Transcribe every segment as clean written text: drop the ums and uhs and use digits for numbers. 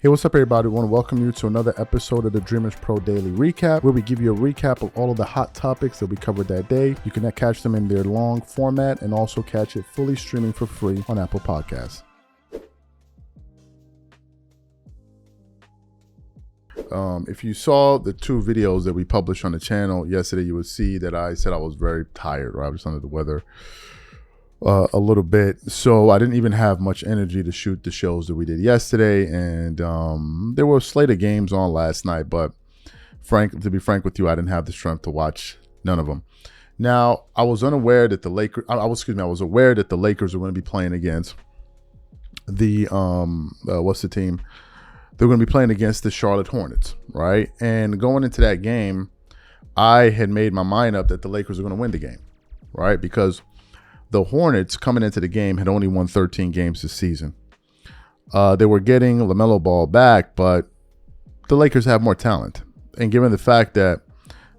Hey, what's up, everybody? I want to welcome you to another episode of the Dreamers Pro Daily Recap, where we give you a recap of all of the hot topics that we covered that day. You can catch them in their long format and also catch it fully streaming for free on Apple Podcasts. If you saw the two videos that we published on the channel yesterday, you would see that I said I was very tired, or I was under the weather a little bit, so I didn't even have much energy to shoot the shows that we did yesterday. And there were a slate of games on last night, but to be frank with you, I didn't have the strength to watch none of them. Now, I was unaware that the Lakers, I was aware that the Lakers were going to be playing against the what's the team? They're going to be playing against the Charlotte Hornets, right? And going into that game, I had made my mind up that the Lakers are going to win the game, right? Because the Hornets, coming into the game, had only won 13 games this season. They were getting LaMelo Ball back, but the Lakers have more talent. And given the fact that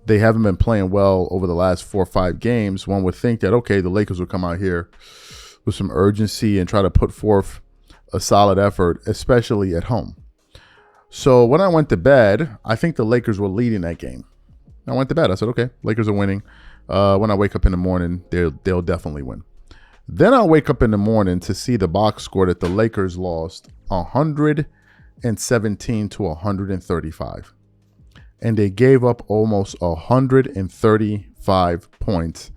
they haven't been playing well over the last 4 or 5 games, one would think that, okay, the Lakers will come out here with some urgency and try to put forth a solid effort, especially at home. So when I went to bed, I think the Lakers were leading that game. I went to bed. I said, okay, Lakers are winning. When I wake up in the morning, they'll definitely win. Then I'll wake up in the morning to see the box score that the Lakers lost 117 to 135. And they gave up almost 135 points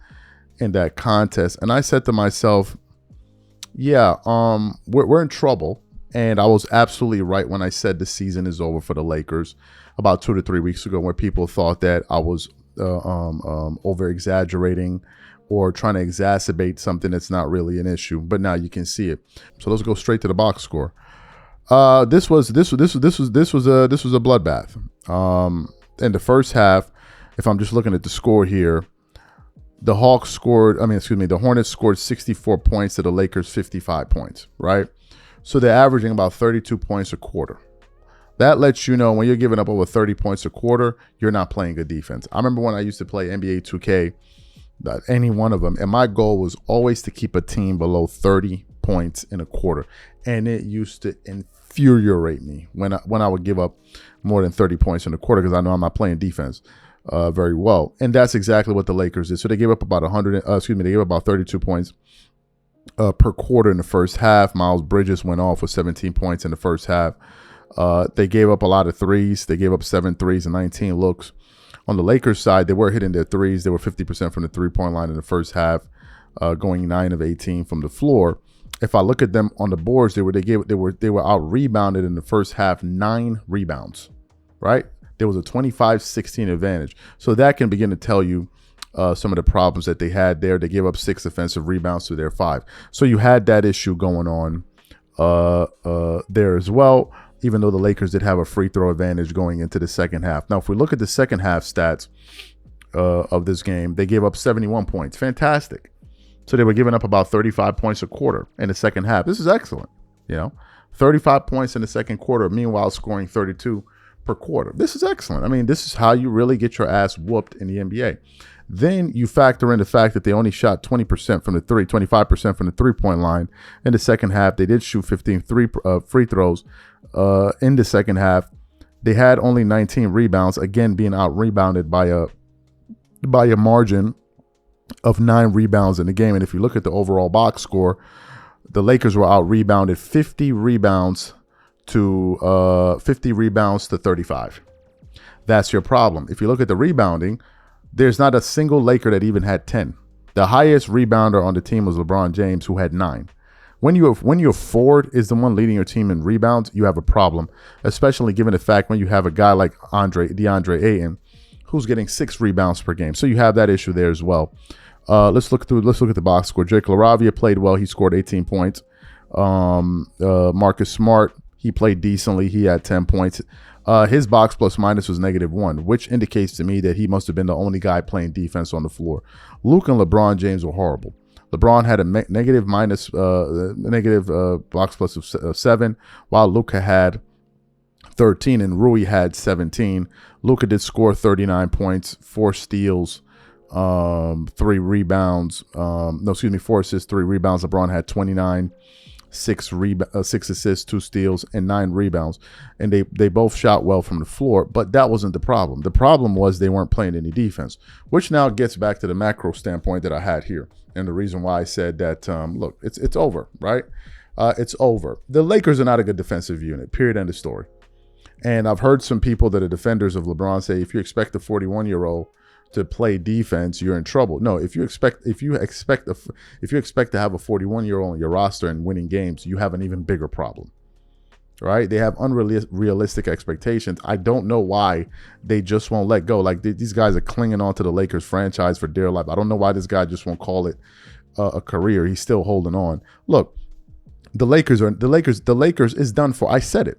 in that contest. And I said to myself, yeah, we're in trouble. And I was absolutely right when I said the season is over for the Lakers about 2 to 3 weeks ago, where people thought that I was over exaggerating or trying to exacerbate something that's not really an issue. But now you can see it. So let's go straight to the box score. This was a bloodbath. In the first half, if I'm just looking at the score here, the Hornets scored 64 points to the Lakers 55 points, right? So they're averaging about 32 points a quarter. That lets you know when you're giving up over 30 points a quarter, you're not playing good defense. I remember when I used to play NBA 2K, any one of them, and my goal was always to keep a team below 30 points in a quarter. And it used to infuriate me when I would give up more than 30 points in a quarter, because I know I'm not playing defense very well. And that's exactly what the Lakers did. So they gave up about they gave up about 32 points per quarter in the first half. Miles Bridges went off with 17 points in the first half. They gave up a lot of threes. They gave up 7 threes and 19 looks. On the Lakers side, they were hitting their threes. They were 50% from the three-point line in the first half, going 9 of 18 from the floor. If I look at them on the boards, they were out rebounded in the first half, 9 rebounds, right? There was a 25-16 advantage. So that can begin to tell you some of the problems that they had there. They gave up 6 offensive rebounds to their 5. So you had that issue going on there as well, even though the Lakers did have a free throw advantage going into the second half. Now, if we look at the second half stats of this game, they gave up 71 points. Fantastic. So they were giving up about 35 points a quarter in the second half. This is excellent. 35 points in the second quarter, meanwhile scoring 32 per quarter. This is excellent. I mean, this is how you really get your ass whooped in the NBA. Then you factor in the fact that they only shot 20% from the 25% from the three-point line. In the second half, they did shoot 15 free throws. In the second half, they had only 19 rebounds, again being out-rebounded by a margin of 9 rebounds in the game. And if you look at the overall box score, the Lakers were out-rebounded 50 rebounds to 35. That's your problem. If you look at the rebounding, there's not a single Laker that even had 10. The highest rebounder on the team was LeBron James, who had 9. When your forward is the one leading your team in rebounds, you have a problem, especially given the fact when you have a guy like DeAndre Ayton, who's getting 6 rebounds per game. So you have that issue there as well. Let's look at the box score. Jake LaRavia played well. He scored 18 points. Marcus Smart, he played decently. He had 10 points. His box plus minus was -1, which indicates to me that he must have been the only guy playing defense on the floor. Luke and LeBron James were horrible. LeBron had a negative box plus of 7, while Luka had 13 and Rui had 17. Luka did score 39 points, 4 steals, 3 rebounds. 4 assists, 3 rebounds. LeBron had 29, 6 assists, 2 steals, and 9 rebounds. And they both shot well from the floor, but that wasn't the problem. The problem was they weren't playing any defense, which now gets back to the macro standpoint that I had here. And the reason why I said that, look, it's over, right? It's over. The Lakers are not a good defensive unit, period, end of story. And I've heard some people that are defenders of LeBron say, if you expect a 41-year-old to play defense, you're in trouble. No, if you expect to have a 41-year-old on your roster and winning games, you have an even bigger problem. Right? They have unrealistic expectations. I don't know why they just won't let go. Like these guys are clinging on to the Lakers franchise for dear life. I don't know why this guy just won't call it a career. He's still holding on. Look, the Lakers is done for. I said it.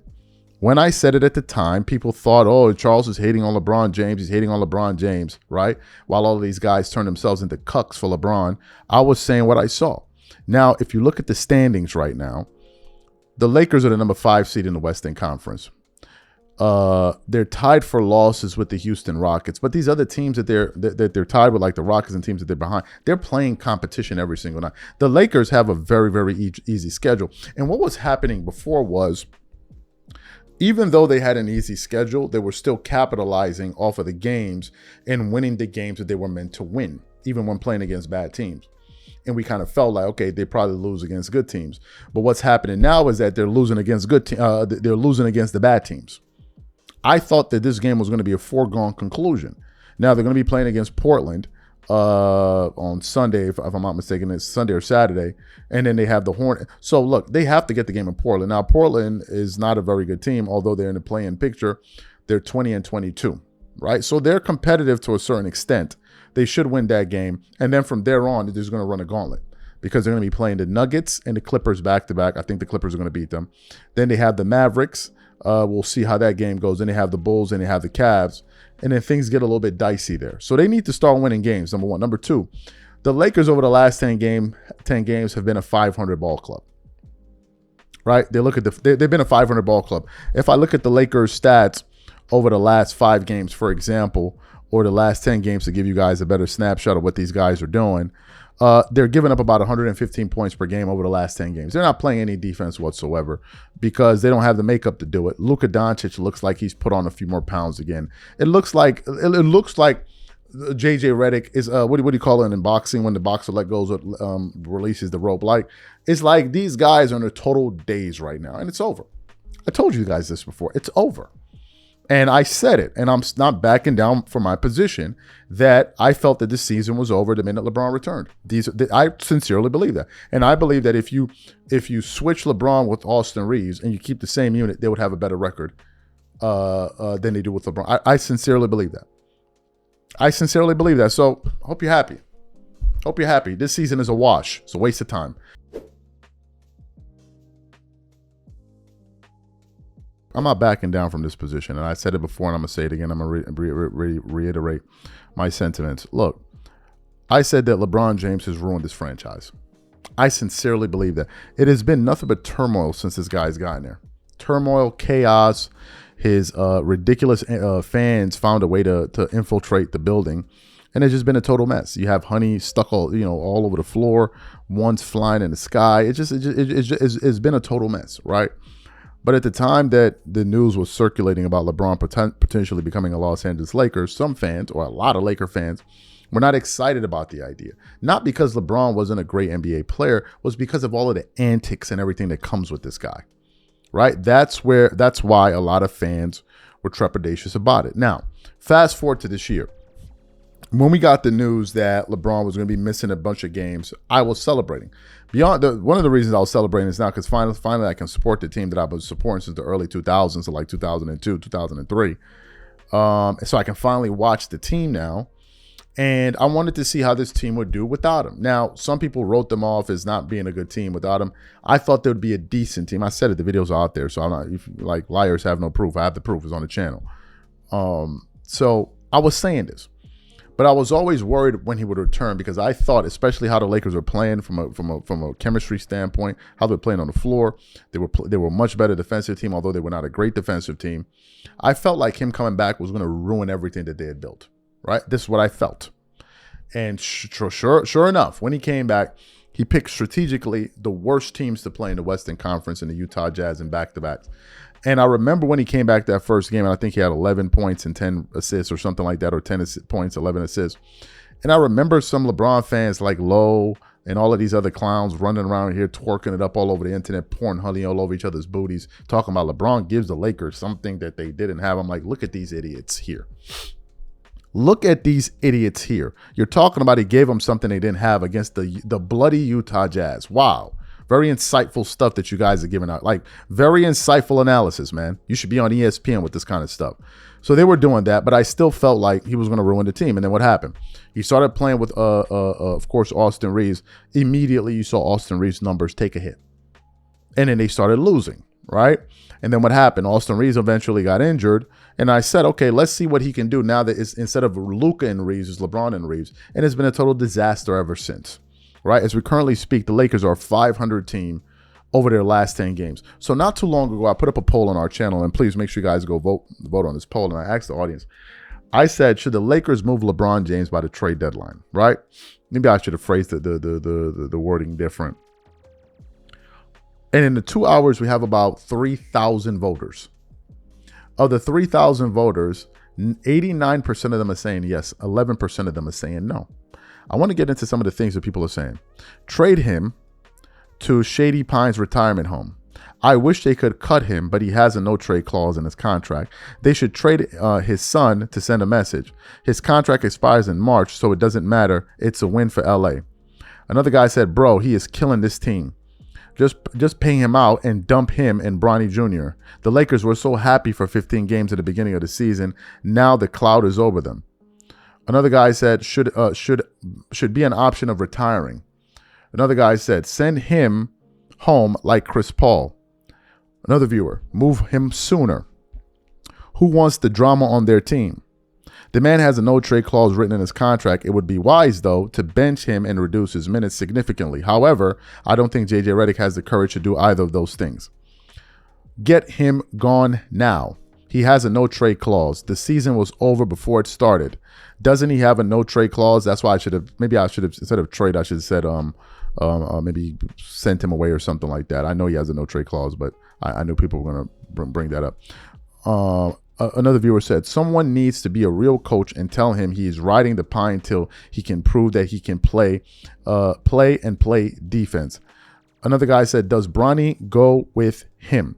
When I said it at the time, people thought, oh, Charles is hating on LeBron James. He's hating on LeBron James, right? While all of these guys turn themselves into cucks for LeBron. I was saying what I saw. Now, if you look at the standings right now, the Lakers are the number 5 seed in the Western Conference. They're tied for losses with the Houston Rockets, but these other teams that they're tied with, like the Rockets and teams that they're behind, they're playing competition every single night. The Lakers have a very, very easy schedule. And what was happening before was, even though they had an easy schedule, they were still capitalizing off of the games and winning the games that they were meant to win, even when playing against bad teams. And we kind of felt like, okay, they probably lose against good teams. But what's happening now is that they're losing against they're losing against the bad teams. I thought that this game was going to be a foregone conclusion. Now they're going to be playing against Portland on Sunday, if I'm not mistaken. It's Sunday or Saturday. And then they have the Hornets. So look, they have to get the game in Portland. Now Portland is not a very good team, although they're in the play-in picture. They're 20-22, right? So they're competitive to a certain extent. They should win that game. And then from there on, they're just going to run a gauntlet because they're going to be playing the Nuggets and the Clippers back-to-back. I think the Clippers are going to beat them. Then they have the Mavericks. We'll see how that game goes. Then they have the Bulls and they have the Cavs. And then things get a little bit dicey there. So they need to start winning games, number one. Number two, the Lakers over the last 10 games have been a 500 ball club. Right? They've been a 500 ball club. If I look at the Lakers stats over the last 5 games, for example, or the last 10 games to give you guys a better snapshot of what these guys are doing, they're giving up about 115 points per game over the last 10 games. They're not playing any defense whatsoever because they don't have the makeup to do it. Luka Doncic looks like he's put on a few more pounds again. It looks like JJ Redick is what do you call it in boxing when the boxer releases the rope? Like, it's like these guys are in a total daze right now, and it's over. I told you guys this before. It's over. And I said it, and I'm not backing down from my position that I felt that this season was over the minute LeBron returned. I sincerely believe that. And I believe that if you switch LeBron with Austin Reeves and you keep the same unit, they would have a better record than they do with LeBron. I sincerely believe that. I sincerely believe that. So hope you're happy. Hope you're happy. This season is a wash. It's a waste of time. I'm not backing down from this position. And I said it before, and I'm going to say it again. I'm going to reiterate my sentiments. Look, I said that LeBron James has ruined this franchise. I sincerely believe that. It has been nothing but turmoil since this guy's gotten there. Turmoil, chaos. His ridiculous fans found a way to infiltrate the building. And it's just been a total mess. You have honey stuck all over the floor. One's flying in the sky. It's been a total mess, right? But at the time that the news was circulating about LeBron potentially becoming a Los Angeles Lakers, some fans, or a lot of Laker fans, were not excited about the idea. Not because LeBron wasn't a great NBA player, it was because of all of the antics and everything that comes with this guy, right? That's why a lot of fans were trepidatious about it. Now, fast forward to this year. When we got the news that LeBron was going to be missing a bunch of games, I was celebrating. One of the reasons I was celebrating is now because finally I can support the team that I've been supporting since the early 2000s, so like 2002, 2003. So I can finally watch the team now. And I wanted to see how this team would do without him. Now, some people wrote them off as not being a good team without him. I thought they would be a decent team. I said it, the videos are out there, so I'm not, like, liars have no proof. I have the proof. It's on the channel. So I was saying this. But I was always worried when he would return because I thought, especially how the Lakers were playing from a chemistry standpoint, how they were playing on the floor, they were a much better defensive team, although they were not a great defensive team. I felt like him coming back was going to ruin everything that they had built. Right? This is what I felt. And sure enough, when he came back, He picked strategically the worst teams to play in the Western Conference in the Utah Jazz in back-to-backs. And I remember when he came back that first game, and I think he had 11 points and 10 assists or something like that, or 10 points, 11 assists. And I remember some LeBron fans like Lowe and all of these other clowns running around here, twerking it up all over the internet, pouring honey all over each other's booties, talking about LeBron gives the Lakers something that they didn't have. I'm like, look at these idiots here. Look at these idiots here. You're talking about he gave them something they didn't have against the bloody Utah Jazz. Wow. Very insightful stuff that you guys are giving out. Like, very insightful analysis, man. You should be on ESPN with this kind of stuff. So they were doing that, but I still felt like he was going to ruin the team. And then what happened? He started playing with, of course, Austin Reeves. Immediately, you saw Austin Reeves' numbers take a hit. And then they started losing, right? And then what happened? Austin Reeves eventually got injured. And I said, okay, let's see what he can do now that it's, instead of Luka and Reeves, it's LeBron and Reeves. And it's been a total disaster ever since, right? As we currently speak, the Lakers are a 500 team over their last 10 games. So not too long ago, I put up a poll on our channel, and please make sure you guys go vote on this poll. And I asked the audience, I said, should the Lakers move LeBron James by the trade deadline, right? Maybe I should have phrased the wording different. And in the 2 hours, we have about 3,000 voters. Of the 3,000 voters, 89% of them are saying yes. 11% of them are saying no. I want to get into some of the things that people are saying. Trade him to Shady Pines retirement home. I wish they could cut him, but he has a no-trade clause in his contract. They should trade his son to send a message. His contract expires in March, so it doesn't matter. It's a win for LA. Another guy said, bro, he is killing this team. Just pay him out and dump him and Bronny Jr. The Lakers were so happy for 15 games at the beginning of the season. Now the cloud is over them. Another guy said should be an option of retiring. Another guy said send him home like Chris Paul. Another viewer, move him sooner. Who wants the drama on their team? The man has a no-trade clause written in his contract. It would be wise, though, to bench him and reduce his minutes significantly. However, I don't think J.J. Redick has the courage to do either of those things. Get him gone now. He has a no-trade clause. The season was over before it started. Doesn't he have a no-trade clause? That's why maybe I should have, instead of trade, I should have said maybe sent him away or something like that. I know he has a no-trade clause, but I knew people were going to bring that up. Another viewer said, someone needs to be a real coach and tell him he is riding the pine till he can prove that he can play defense. Another guy said, does Bronny go with him?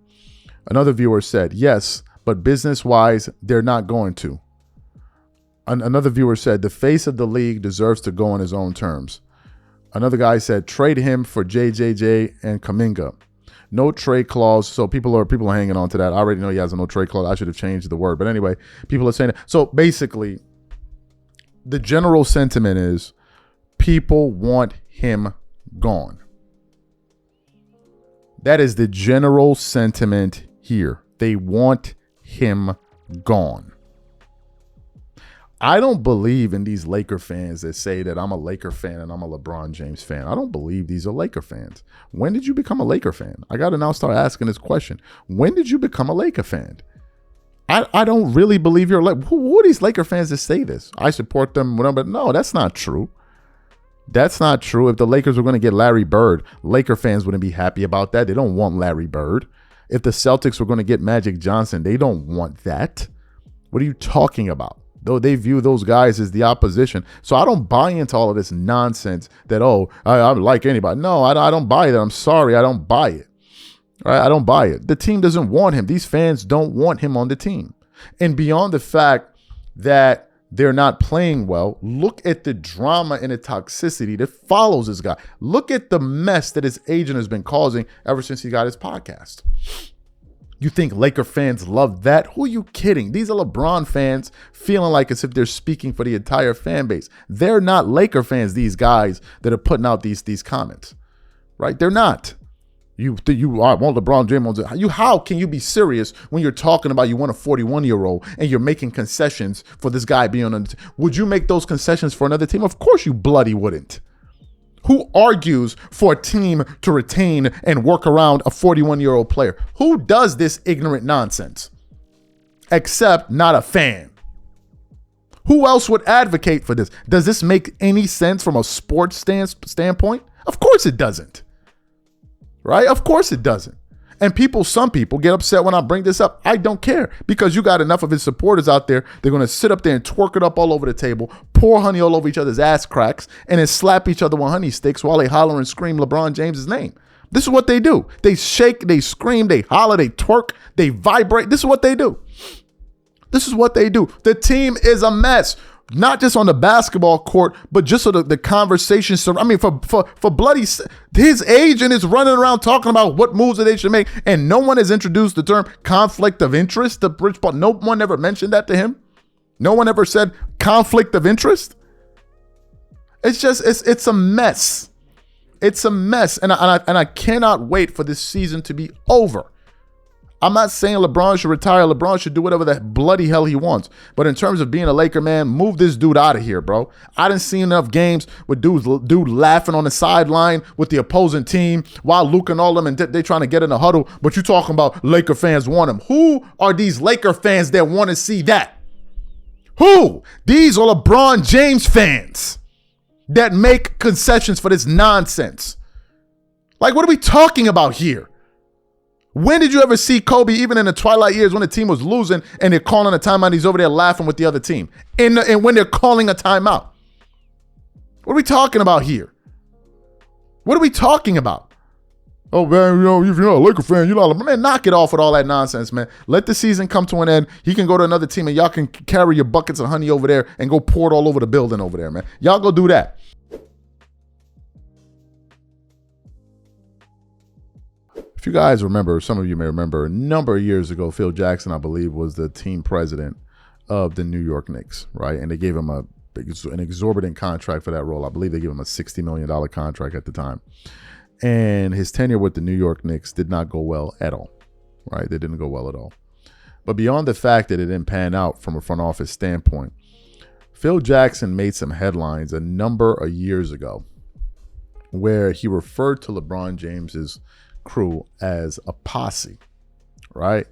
Another viewer said, yes, but business-wise, they're not going to. Another viewer said, the face of the league deserves to go on his own terms. Another guy said, trade him for JJJ and Kuminga. No trade clause. So people are hanging on to that. I already know he has a no trade clause. I should have changed the word. But anyway, people are saying it. So basically, the general sentiment is people want him gone. That is the general sentiment here. They want him gone. I don't believe in these Laker fans that say that I'm a Laker fan and I'm a LeBron James fan. I don't believe these are Laker fans. When did you become a Laker fan? I got to now start asking this question. When did you become a Laker fan? I don't really believe you're like, who are these Laker fans that say this? I support them, whatever. But no, that's not true. That's not true. If the Lakers were going to get Larry Bird, Laker fans wouldn't be happy about that. They don't want Larry Bird. If the Celtics were going to get Magic Johnson, they don't want that. What are you talking about? Though they view those guys as the opposition. So I don't buy into all of this nonsense that, I like anybody. No, I don't buy that. I'm sorry. I don't buy it. All right, I don't buy it. The team doesn't want him. These fans don't want him on the team. And beyond the fact that they're not playing well, look at the drama and the toxicity that follows this guy. Look at the mess that his agent has been causing ever since he got his podcast. You think Laker fans love that? Who are you kidding? These are LeBron fans feeling like as if they're speaking for the entire fan base. They're not Laker fans, these guys that are putting out these comments, right? They're not. You want LeBron James. How can you be serious when you're talking about you want a 41-year-old and you're making concessions for this guy being on the team? Would you make those concessions for another team? Of course you bloody wouldn't. Who argues for a team to retain and work around a 41-year-old player? Who does this ignorant nonsense? Except not a fan. Who else would advocate for this? Does this make any sense from a sports standpoint? Of course it doesn't. Right? Of course it doesn't. And some people get upset when I bring this up. I don't care, because you got enough of his supporters out there. They're going to sit up there and twerk it up all over the table, pour honey all over each other's ass cracks, and then slap each other with honey sticks while they holler and scream LeBron James's name. This is what they do. They shake, they scream, they holler, they twerk, they vibrate. This is what they do. This is what they do. The team is a mess. Not just on the basketball court, but just so the conversation. I mean, for bloody, his agent is running around talking about what moves that they should make, and no one has introduced the term conflict of interest to Rich Paul. No one ever mentioned that to him. No one ever said conflict of interest. It's just, it's a mess. It's a mess, and I cannot wait for this season to be over. I'm not saying LeBron should retire. LeBron should do whatever the bloody hell he wants. But in terms of being a Laker, man, move this dude out of here, bro. I didn't see enough games with dude laughing on the sideline with the opposing team while Luke and all them, and they trying to get in a huddle. But you talking about Laker fans want him. Who are these Laker fans that want to see that? Who? These are LeBron James fans that make concessions for this nonsense. Like, what are we talking about here? When did you ever see Kobe, even in the twilight years when the team was losing and they're calling a timeout, he's over there laughing with the other team? And when they're calling a timeout. What are we talking about here? What are we talking about? Oh, man, if you're not a Laker fan, you're not. Man, knock it off with all that nonsense, man. Let the season come to an end. He can go to another team and y'all can carry your buckets of honey over there and go pour it all over the building over there, man. Y'all go do that. If you guys remember, some of you may remember, a number of years ago, Phil Jackson, I believe, was the team president of the New York Knicks, right? And they gave him an exorbitant contract for that role. I believe they gave him a $60 million contract at the time. And his tenure with the New York Knicks did not go well at all, right? They didn't go well at all. But beyond the fact that it didn't pan out from a front office standpoint, Phil Jackson made some headlines a number of years ago where he referred to LeBron James's crew as a posse, right?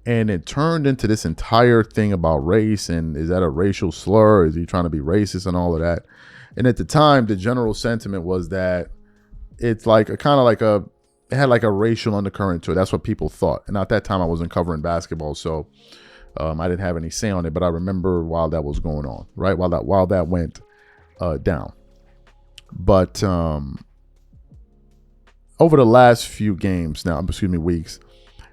And it turned into this entire thing about race, and is that a racial slur? Is he trying to be racist and all of that? And at the time, the general sentiment was that it's like it had like a racial undercurrent to it. That's what people thought. And at that time, I wasn't covering basketball, so I didn't have any say on it. But I remember while that was going on, right? While that went down. But over the last few weeks,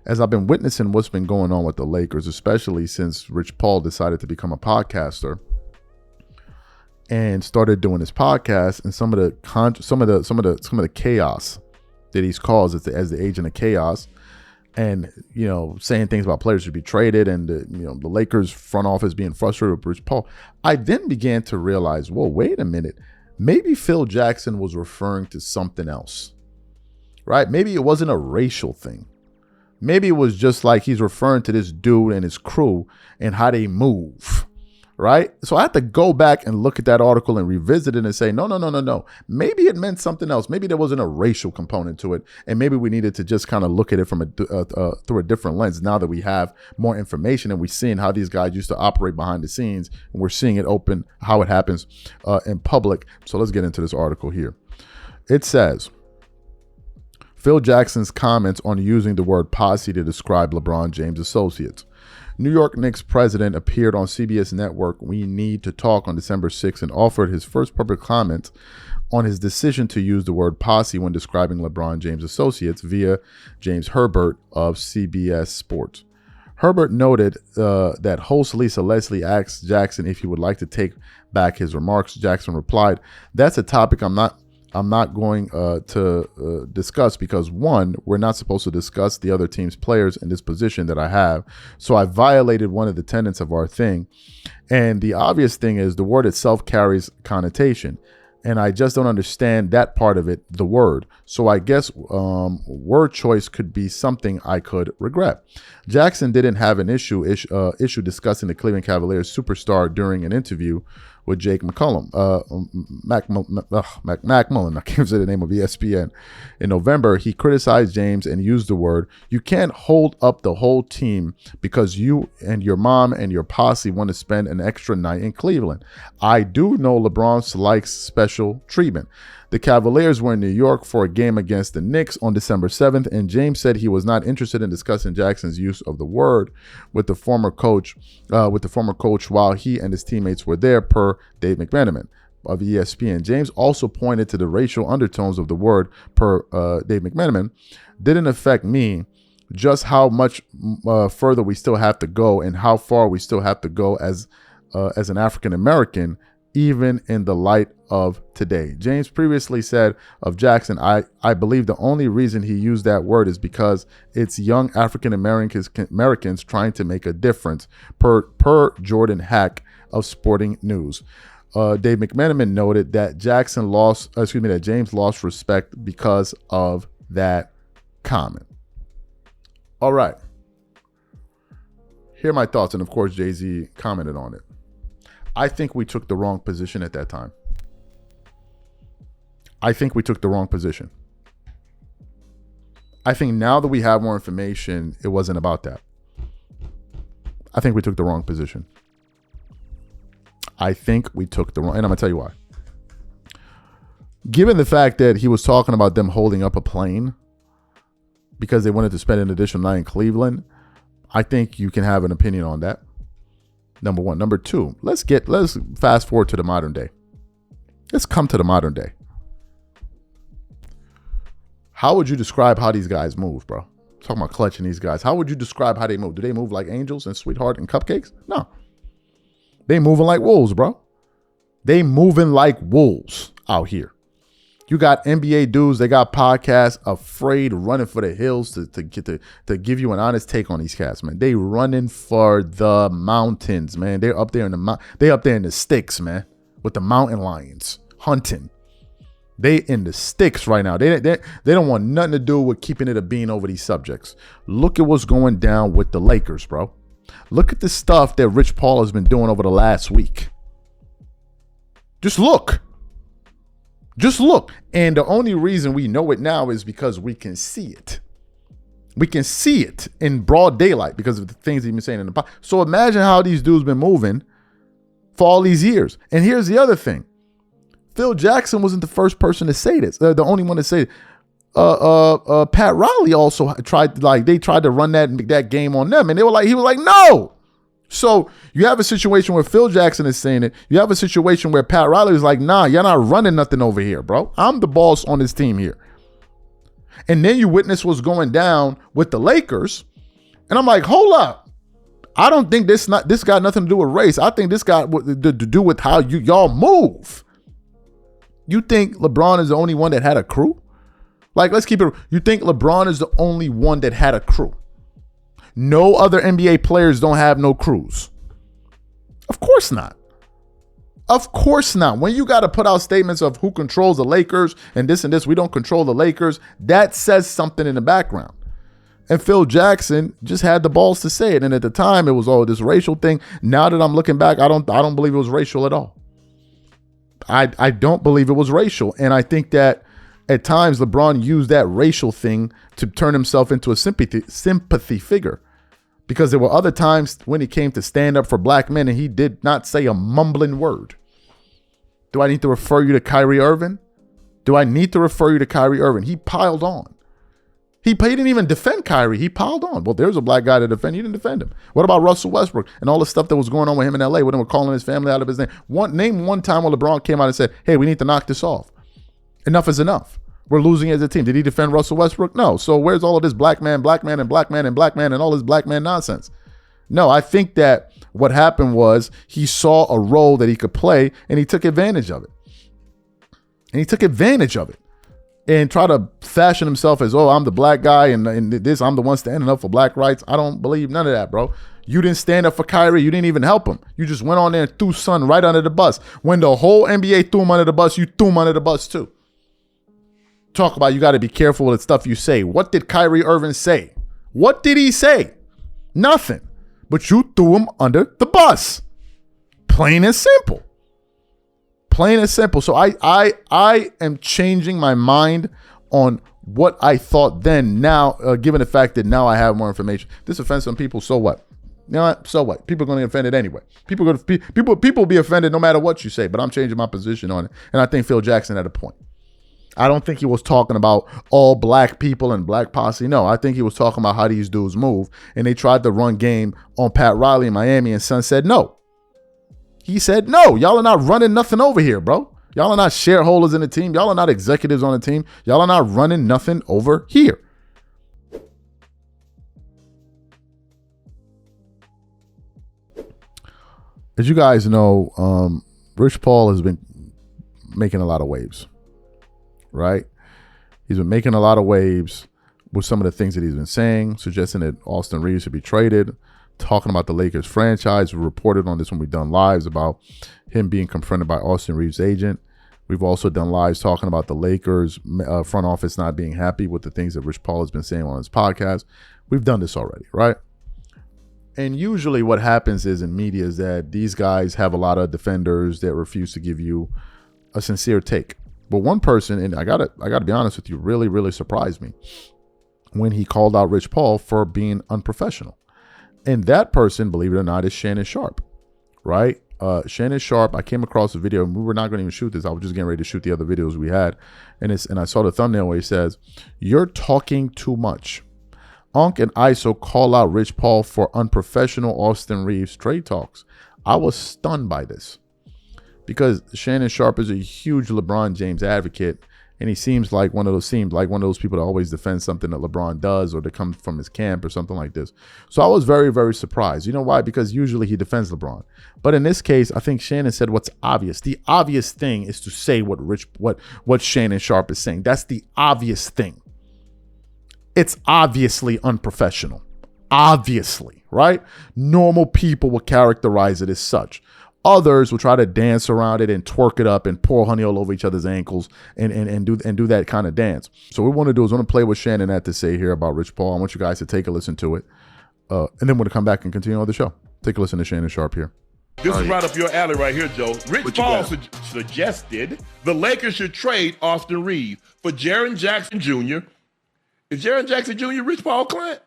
as I've been witnessing what's been going on with the Lakers, especially since Rich Paul decided to become a podcaster and started doing his podcast, and some of the chaos that he's caused as the agent of chaos, and saying things about players should be traded, and the Lakers front office being frustrated with Rich Paul, I then began to realize, whoa, wait a minute, maybe Phil Jackson was referring to something else. Right? Maybe it wasn't a racial thing. Maybe it was just like he's referring to this dude and his crew and how they move. Right? So I had to go back and look at that article and revisit it and say, no. Maybe it meant something else. Maybe there wasn't a racial component to it. And maybe we needed to just kind of look at it from through a different lens now that we have more information and we're seeing how these guys used to operate behind the scenes. And we're seeing it open, how it happens in public. So let's get into this article here. It says, Phil Jackson's comments on using the word posse to describe LeBron James' associates. New York Knicks president appeared on CBS Network We Need to Talk on December 6th and offered his first public comments on his decision to use the word posse when describing LeBron James' associates via James Herbert of CBS Sports. Herbert noted that host Lisa Leslie asked Jackson if he would like to take back his remarks. Jackson replied, "That's a topic I'm not going to discuss because, one, we're not supposed to discuss the other team's players in this position that I have. So I violated one of the tenets of our thing. And the obvious thing is the word itself carries connotation. And I just don't understand that part of it, the word. So I guess word choice could be something I could regret." Jackson didn't have an issue discussing the Cleveland Cavaliers superstar during an interview with Jake McCullum, McMullen, I can't say the name of ESPN. In November, he criticized James and used the word, "You can't hold up the whole team because you and your mom and your posse want to spend an extra night in Cleveland. I do know LeBron likes special treatment." The Cavaliers were in New York for a game against the Knicks on December 7th, and James said he was not interested in discussing Jackson's use of the word with the former coach while he and his teammates were there, per Dave McMenamin of ESPN. James also pointed to the racial undertones of the word, per Dave McMenamin. "Didn't affect me, just how much further we still have to go and how far we still have to go as an African American, even in the light of today." James previously said of Jackson, I believe the only reason he used that word is because it's young African Americans trying to make a difference, per Jordan Hack of Sporting News. Dave McMenamin noted that James lost respect because of that comment. All right. Here are my thoughts, and of course Jay-Z commented on it. I think we took the wrong position at that time. I think now that we have more information, it wasn't about that. I think we took the wrong position. And I'm going to tell you why. Given the fact that he was talking about them holding up a plane because they wanted to spend an additional night in Cleveland, I think you can have an opinion on that. Number one. Number two, let's fast forward to the modern day. Let's come to the modern day. How would you describe how these guys move, bro? Talking about clutching these guys. How would you describe how they move? Do they move like angels and sweetheart and cupcakes? No. They moving like wolves, bro. They moving like wolves out here. You got NBA dudes, they got podcasts, afraid, running for the hills to give you an honest take on these cats, man. They running for the mountains, man. They're up there in the sticks, man, with the mountain lions hunting. They in the sticks right now. They don't want nothing to do with keeping it a bean over these subjects. Look at what's going down with the Lakers, bro. Look at the stuff that Rich Paul has been doing over the last week. Just look. And the only reason we know it now is because we can see it. We can see it in broad daylight because of the things he's been saying in the past. So imagine how these dudes been moving for all these years. And here's the other thing. Phil Jackson wasn't the first person to say this. They're the only one to say it. Pat Riley also tried to run that game on them, and he was like, no. So you have a situation where Phil Jackson is saying it. You have a situation where Pat Riley is like, nah, you're not running nothing over here, bro. I'm the boss on this team here. And then you witness what's going down with the Lakers. And I'm like, hold up. I don't think this got nothing to do with race. I think this got to do with how y'all move. You think LeBron is the only one that had a crew? Like, let's keep it. You think LeBron is the only one that had a crew? No other NBA players don't have no crews. Of course not. Of course not. When you got to put out statements of who controls the Lakers and this, we don't control the Lakers, that says something in the background. And Phil Jackson just had the balls to say it. And at the time, it was this racial thing. Now that I'm looking back, I don't believe it was racial at all. I don't believe it was racial. And I think that at times LeBron used that racial thing to turn himself into a sympathy figure. Because there were other times when he came to stand up for black men and he did not say a mumbling word. Do I need to refer you to Kyrie Irving? He piled on. He didn't even defend Kyrie. He piled on. Well, there's a black guy to defend. He didn't defend him. What about Russell Westbrook and all the stuff that was going on with him in LA when they were calling his family out of his name? Name one time when LeBron came out and said, hey, we need to knock this off. Enough is enough. We're losing as a team. Did he defend Russell Westbrook? No. So where's all of this black man, and black man, and black man, and all this black man nonsense? No, I think that what happened was he saw a role that he could play and he took advantage of it. And try to fashion himself as, I'm the black guy and I'm the one standing up for black rights. I don't believe none of that, bro. You didn't stand up for Kyrie. You didn't even help him. You just went on there and threw Son right under the bus. When the whole NBA threw him under the bus, you threw him under the bus too. Talk about you got to be careful with the stuff you say. What did Kyrie Irving say? What did he say? Nothing. But you threw him under the bus. Plain and simple. Plain and simple. So I am changing my mind on what I thought then. Now, given the fact that now I have more information, this offends some people. So what? You know what? So what? People are going to be offended anyway. People will be offended no matter what you say. But I'm changing my position on it, and I think Phil Jackson had a point. I don't think he was talking about all black people and black posse. No, I think he was talking about how these dudes move. And they tried to run game on Pat Riley in Miami, and Son said no. He said no. Y'all are not running nothing over here, bro. Y'all are not shareholders in the team. Y'all are not executives on the team. Y'all are not running nothing over here. As you guys know, Rich Paul has been making a lot of waves, right? He's been making a lot of waves with some of the things that he's been saying, suggesting that Austin Reeves should be traded, talking about the Lakers franchise. We reported on this when we've done lives about him being confronted by Austin Reeves' agent. We've also done lives talking about the Lakers front office not being happy with the things that Rich Paul has been saying on his podcast. We've done this already, right? And usually what happens is in media is that these guys have a lot of defenders that refuse to give you a sincere take. But one person, and I gotta be honest with you, really, really surprised me when he called out Rich Paul for being unprofessional. And that person, believe it or not, is Shannon Sharpe, right? Shannon Sharpe, I came across a video, and we were not going to even shoot this. I was just getting ready to shoot the other videos we had. And I saw the thumbnail where he says, "You're talking too much. Unc and ISO call out Rich Paul for unprofessional Austin Reeves trade talks." I was stunned by this because Shannon Sharpe is a huge LeBron James advocate, and he seems like one of those people that always defend something that LeBron does or that comes from his camp or something like this. So I was very, very surprised. You know why? Because usually he defends LeBron. But in this case, I think Shannon said what's obvious. The obvious thing is to say what Shannon Sharpe is saying. That's the obvious thing. It's obviously unprofessional. Obviously, right? Normal people would characterize it as such. Others will try to dance around it and twerk it up and pour honey all over each other's ankles and do that kind of dance. So what we want to do is play what Shannon had to say here about Rich Paul. I want you guys to take a listen to it. And then we're going to come back and continue on the show. Take a listen to Shannon Sharpe here. This is right up your alley right here, Joe. Rich Paul suggested the Lakers should trade Austin Reeves for Jaren Jackson Jr. Is Jaren Jackson Jr. Rich Paul client?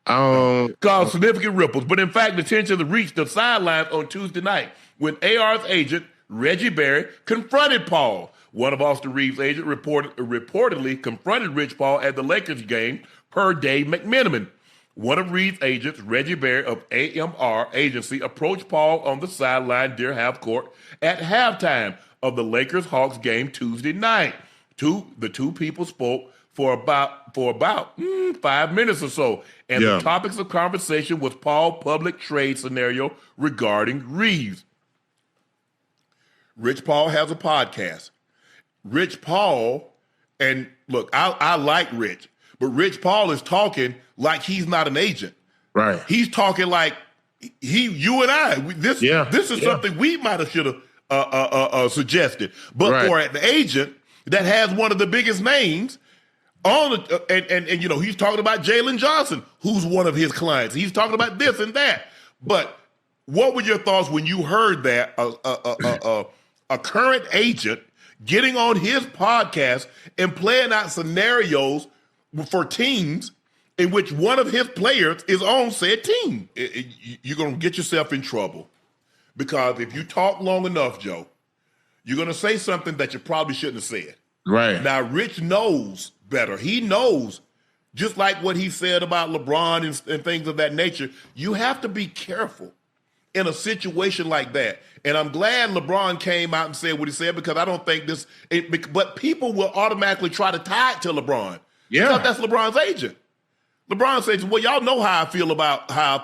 Caused significant ripples, but in fact, the tensions reached the sidelines on Tuesday night when AR's agent, Reggie Berry, confronted Paul. One of Austin Reeves' agents reportedly confronted Rich Paul at the Lakers game, per Dave McMenamin. One of Reeves' agents, Reggie Berry of AMR Agency, approached Paul on the sideline near half court at halftime of the Lakers-Hawks game Tuesday night. The two people spoke for about 5 minutes or so. And the topics of conversation was Paul's public trade scenario regarding Reeves. Rich Paul has a podcast. Rich Paul, and look, I like Rich, but Rich Paul is talking like he's not an agent. Right. He's talking like you and I. This is something we might have should have suggested. But for an agent that has one of the biggest names, and you know, he's talking about Jalen Johnson, who's one of his clients. He's talking about this and that. But what were your thoughts when you heard that a current agent getting on his podcast and playing out scenarios for teams in which one of his players is on said team? You're going to get yourself in trouble, because if you talk long enough, Joe, you're going to say something that you probably shouldn't have said. Right. Now, Rich knows better. He knows, just like what he said about LeBron and things of that nature, you have to be careful in a situation like that. And I'm glad LeBron came out and said what he said, because I don't think but people will automatically try to tie it to LeBron. Yeah. Because that's LeBron's agent. LeBron says, well, y'all know how I feel about AR.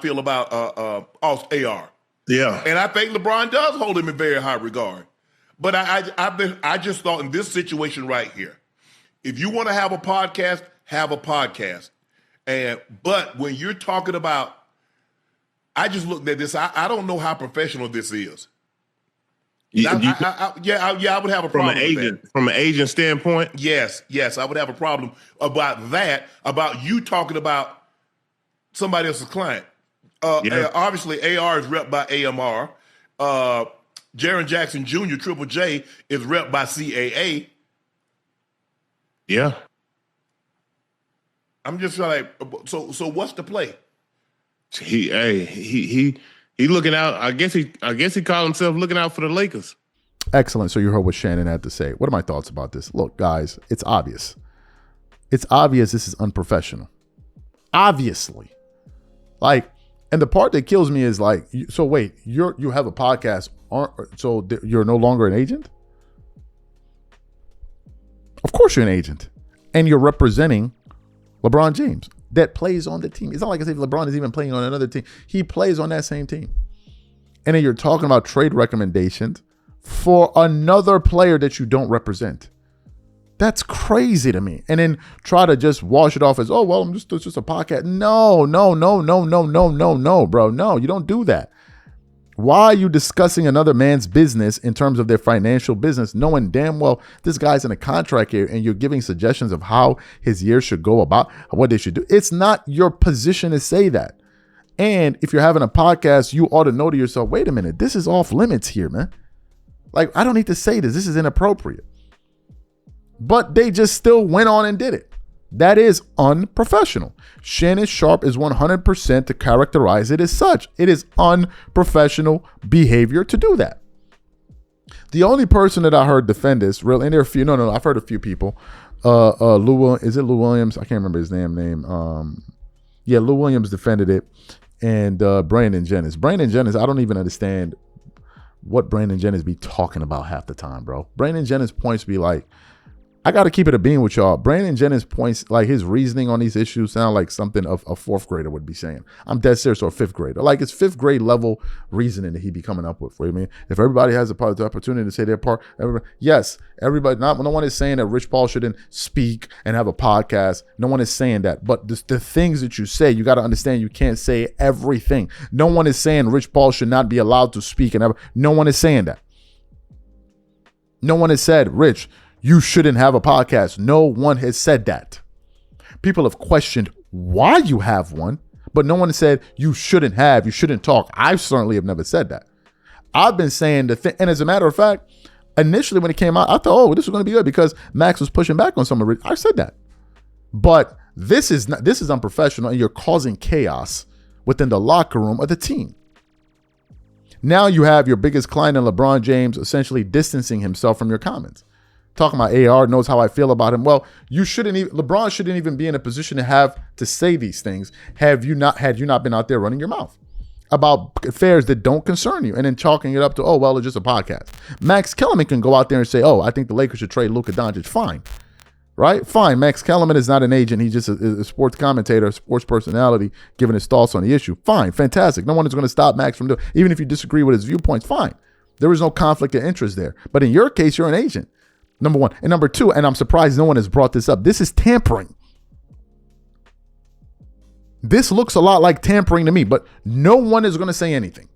Yeah. And I think LeBron does hold him in very high regard. But I just thought in this situation right here, if you want to have a podcast, have a podcast. But when you're talking about, I just looked at this. I don't know how professional this is. I would have a problem with that. From an agent standpoint? Yes, I would have a problem about that, about you talking about somebody else's client. Obviously, AR is rep by AMR. Jaren Jackson Jr., Triple J, is rep by CAA. Yeah. I'm just like, so what's the play? He looking out. I guess he called himself looking out for the Lakers. Excellent. So you heard what Shannon had to say. What are my thoughts about this? Look, guys, it's obvious. It's obvious this is unprofessional. Obviously. Like, and the part that kills me is like, so wait, you have a podcast, so you're no longer an agent? Of course you're an agent. And you're representing LeBron James that plays on the team. It's not like as if LeBron is even playing on another team. He plays on that same team. And then you're talking about trade recommendations for another player that you don't represent. That's crazy to me. And then try to just wash it off as, oh, well, it's just a podcast. No, bro. No, you don't do that. Why are you discussing another man's business in terms of their financial business, knowing damn well this guy's in a contract here and you're giving suggestions of how his year should go about, what they should do? It's not your position to say that. And if you're having a podcast, you ought to know to yourself, wait a minute, this is off limits here, man. Like, I don't need to say this. This is inappropriate. But they just still went on and did it. That is unprofessional. Shannon Sharpe is 100% to characterize it as such. It is unprofessional behavior to do that. The only person that I heard defend this, really, and there are a few, no, I've heard a few people. Is it Lou Williams? I can't remember his name. Lou Williams defended it. And Brandon Jennings. Brandon Jennings, I don't even understand what Brandon Jennings be talking about half the time, bro. Brandon Jennings' points be like, I got to keep it a bean with y'all. Brandon Jennings' points, like his reasoning on these issues sound like something a fourth grader would be saying. I'm dead serious, or a fifth grader. Like it's fifth grade level reasoning that he be coming up with. You know what I mean? If everybody has the opportunity to say their part, everybody, no one is saying that Rich Paul shouldn't speak and have a podcast. No one is saying that. But the things that you say, you got to understand you can't say everything. No one is saying Rich Paul should not be allowed to speak. No one is saying that. No one has said, Rich, you shouldn't have a podcast. No one has said that. People have questioned why you have one, but no one has said you shouldn't talk. I certainly have never said that. I've been saying the thing, and as a matter of fact, initially when it came out, I thought, oh, this was going to be good because Max was pushing back on some of it. I said that. But this is unprofessional, and you're causing chaos within the locker room of the team. Now you have your biggest client in LeBron James essentially distancing himself from your comments. Talking about AR knows how I feel about him. Well, LeBron shouldn't even be in a position to say these things had you not been out there running your mouth about affairs that don't concern you and then chalking it up to, oh, well, it's just a podcast. Max Kellerman can go out there and say, oh, I think the Lakers should trade Luka Doncic. Fine. Right? Fine. Max Kellerman is not an agent. He's just a sports commentator, a sports personality, giving his thoughts on the issue. Fine. Fantastic. No one is going to stop Max from doing, even if you disagree with his viewpoints, fine. There is no conflict of interest there. But in your case, you're an agent. Number one. And number two, and I'm surprised no one has brought this up, this is tampering. This looks a lot like tampering to me, but no one is going to say anything.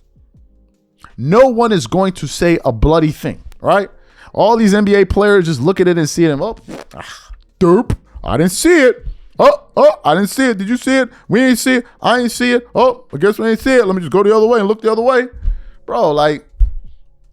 No one is going to say a bloody thing, right? All these NBA players just look at it and see it and, derp, I didn't see it. Oh, I didn't see it. Did you see it? We ain't see it. I ain't see it. Oh, I guess we ain't see it. Let me just go the other way and look the other way. Bro, like,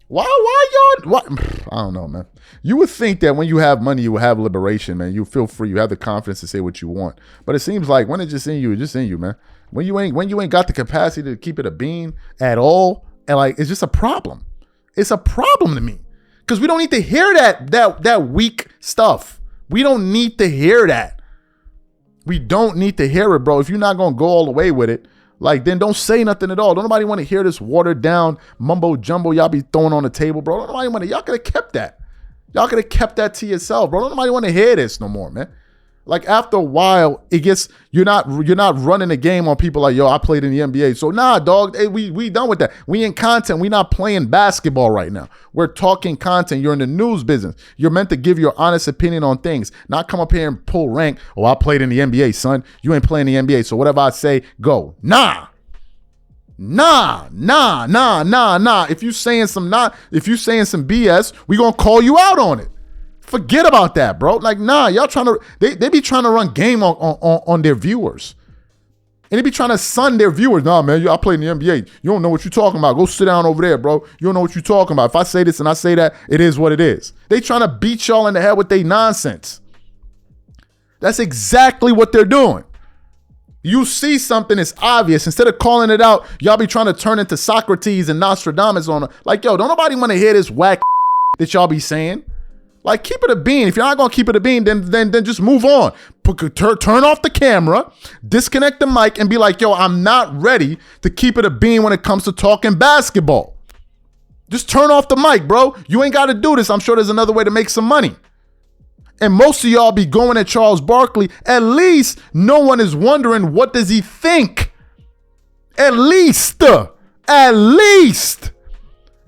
why y'all? What? I don't know, man. You would think that when you have money, you will have liberation, man. You feel free. You have the confidence to say what you want. But it seems like when it's just in you, man. When you ain't got the capacity to keep it a bean at all, and like it's just a problem. It's a problem to me because we don't need to hear that weak stuff. We don't need to hear that. We don't need to hear it, bro. If you're not gonna go all the way with it, like, then don't say nothing at all. Don't nobody want to hear this watered down mumbo jumbo y'all be throwing on the table, bro. Don't nobody want to. Y'all could have kept that. Y'all could have kept that to yourself, bro. Don't nobody want to hear this no more, man. Like after a while, it gets you're not running a game on people like, yo, I played in the NBA. So nah, dog, hey, we done with that. We in content. We not playing basketball right now. We're talking content. You're in the news business. You're meant to give your honest opinion on things, not come up here and pull rank. Oh, I played in the NBA, son. You ain't playing the NBA. So whatever I say, go. Nah. If you saying some BS, we gonna call you out on it. Forget about that, bro. Like, nah, y'all trying to, they be trying to run game on their viewers. And they be trying to sun their viewers. Nah, man, I play in the NBA. You don't know what you're talking about. Go sit down over there, bro. You don't know what you're talking about. If I say this and I say that, it is what it is. They trying to beat y'all in the head with their nonsense. That's exactly what they're doing. You see something that's obvious. Instead of calling it out, y'all be trying to turn into Socrates and Nostradamus on it. Like, yo, don't nobody want to hear this whack that y'all be saying. Like, keep it a bean. If you're not going to keep it a bean, then just move on. Turn off the camera, disconnect the mic, and be like, yo, I'm not ready to keep it a bean when it comes to talking basketball. Just turn off the mic, bro. You ain't got to do this. I'm sure there's another way to make some money. And most of y'all be going at Charles Barkley. At least no one is wondering, what does he think? At least.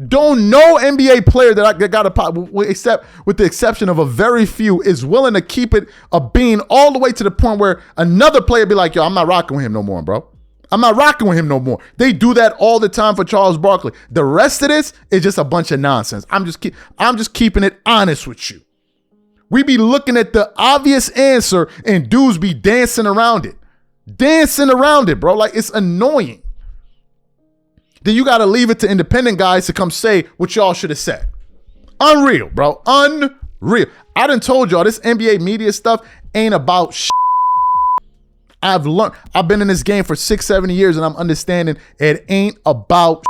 Don't no NBA player that got a pop, except with the exception of a very few, is willing to keep it a bean all the way to the point where another player be like, yo, I'm not rocking with him no more, bro. I'm not rocking with him no more. They do that all the time for Charles Barkley. The rest of this is just a bunch of nonsense. I'm just keeping it honest with you. We be looking at the obvious answer and dudes be dancing around it. Bro. Like, it's annoying. Then you got to leave it to independent guys to come say what y'all should have said. Unreal, bro. Unreal. I done told y'all this NBA media stuff ain't about shit. I've been in this game for 6-7 years and I'm understanding it ain't about